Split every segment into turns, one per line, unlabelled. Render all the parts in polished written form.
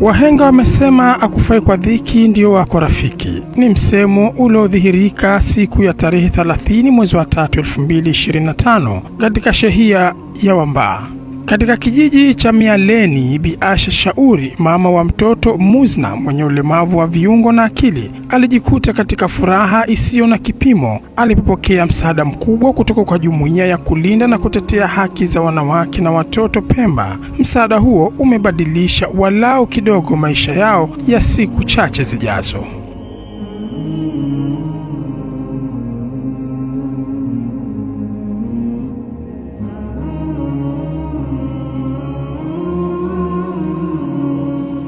Wahenga wamesema akufai kwa dhiki ndio wako rafiki. Ni msemo uliodhihirika siku ya tarehe 30 mwezi wa 3 2025 katika shehia ya Wambaa. Katika kijiji cha Mialeni, Bi Asha Shauri, mama wa mtoto Muzna mwenye ulemavu wa viungo na akili, alijikuta katika furaha isiyo na kipimo alipopokea msaada mkubwa kutoka kwa jumuiya ya kulinda na kutetea haki za wanawake na watoto Pemba. Msaada huo umebadilisha walau kidogo maisha yao ya siku chache zijazo.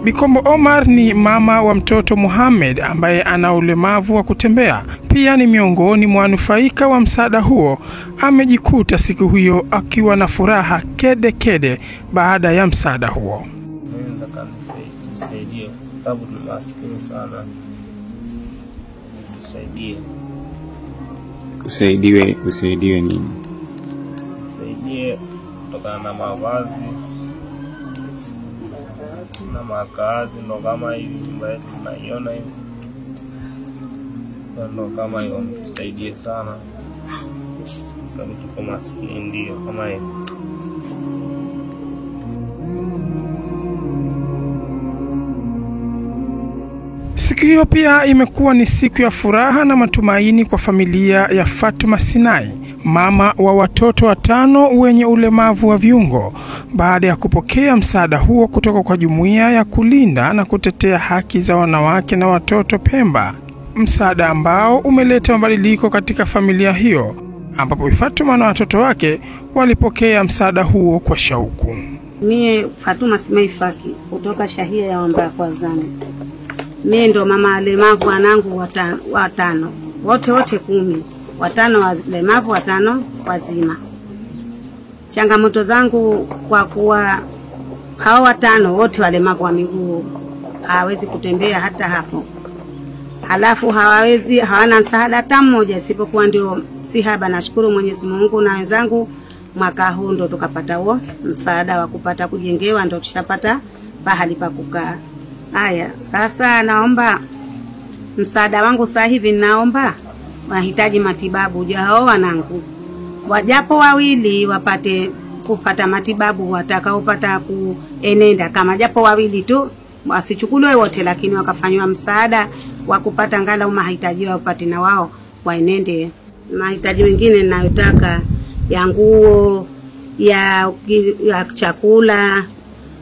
Bikombo Omar ni mama wa mtoto Muhammad ambaye ana ulemavu wa kutembea. Pia ni miongoni mwa wanufaika wa msaada huo. Amejikuta siku hiyo akiwa na furaha kede kede baada ya msaada huo.
Usaidiwe nini?
Usaidie kutokana na mavazi na makazi, ndo kama hivi mbaya tunaiona hivi. Ndo kama hiyo mtusaidie sana. Sababu tuko maskini ndio kama hivi.
Siku hiyo pia imekuwa ni siku ya furaha na matumaini kwa familia ya Fatuma Sinai, mama wa watoto 5 wenye ulemavu wa viungo, baada ya kupokea msaada huo kutoka kwa jumuiya ya kulinda na kutetea haki za wanawake na watoto Pemba. Msaada ambao umeleta mabadiliko katika familia hiyo, ambapo Fatuma na watoto wake walipokea msaada huo kwa shauku.
Mie Fatuma Sinai Faki kutoka shahia ya Wambaa kwa Zani. Mie ndo mama alemavu wanangu watano. Wote 10. 5 walemavu, 5 wazima. Changamoto zangu kwa kuwa hao 5 wote walemavu wa miguu, hawezi kutembea hata hapo. Halafu hawana msaada hata mmoja isipokuwa ndio sihaba. Nashukuru Mwenyezi Mungu na wenzangu, mwaka huu ndo tukapata huo msaada wa kupata kujengewa, ndo tushapata pahali pa kukaa. Haya, sasa naomba msaada wangu sasa hivi, naomba wanahitaji matibabu jao wanangu. Wajapo 2 wapate kupata matibabu, watakaopata kuenenda kama japo 2 tu, wasichukuliwe wote, lakini wakafanywa msaada wa kupata angalau mahitaji yao wapate na wao waenende. Mahitaji mengine ninayotaka ya nguo, ya chakula,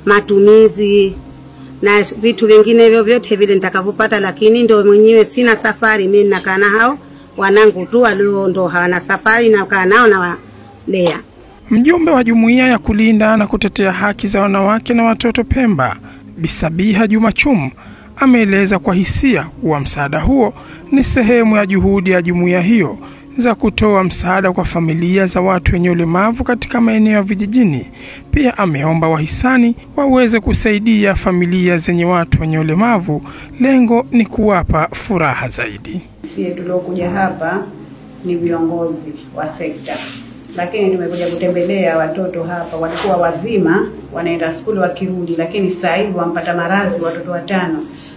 matumizi na vitu vingine vyote vile nitakavyopata, lakini ndio mwenyewe sina safari. Mimi nakaa na hao wanangu tu walio ndo hawana safari, na kaa nao na walea.
Mjumbe wa jumuiya ya kulinda na kutetea haki za wanawake na watoto Pemba, Bisabiha Juma Chum, ameeleza kwa hisia kuwa msaada huo ni sehemu ya juhudi ya jumuiya hiyo za kutoa msaada kwa familia za watu wenye ulemavu katika maeneo ya vijijini. Pia ameomba wahisani waweze kusaidia familia zenye watu wenye ulemavu. Lengo ni kuwapa furaha zaidi.
Sisi tuliokuja hapa ni viongozi wa sekta, lakini tumekuja kutembelea watoto hapa. Walikuwa wazima wanaenda shule wakirudi, lakini sasa hivi wampata maradhi watoto 5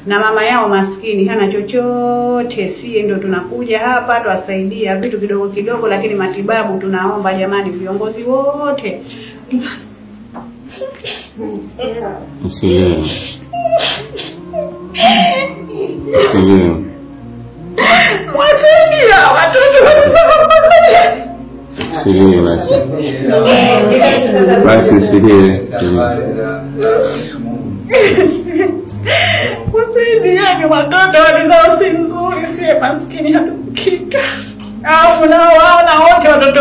na mama yao maskini hana chochote. Sisi ndio tunakuja hapa tuwasaidia vitu kidogo kidogo, lakini matibabu tunaomba jamani viongozi wote
Usilie
wasaidia watoto
Usilie basi usilie.
Wasaidiani watoto walizao si nzuri, si maskini hata kitu. Au na wote watoto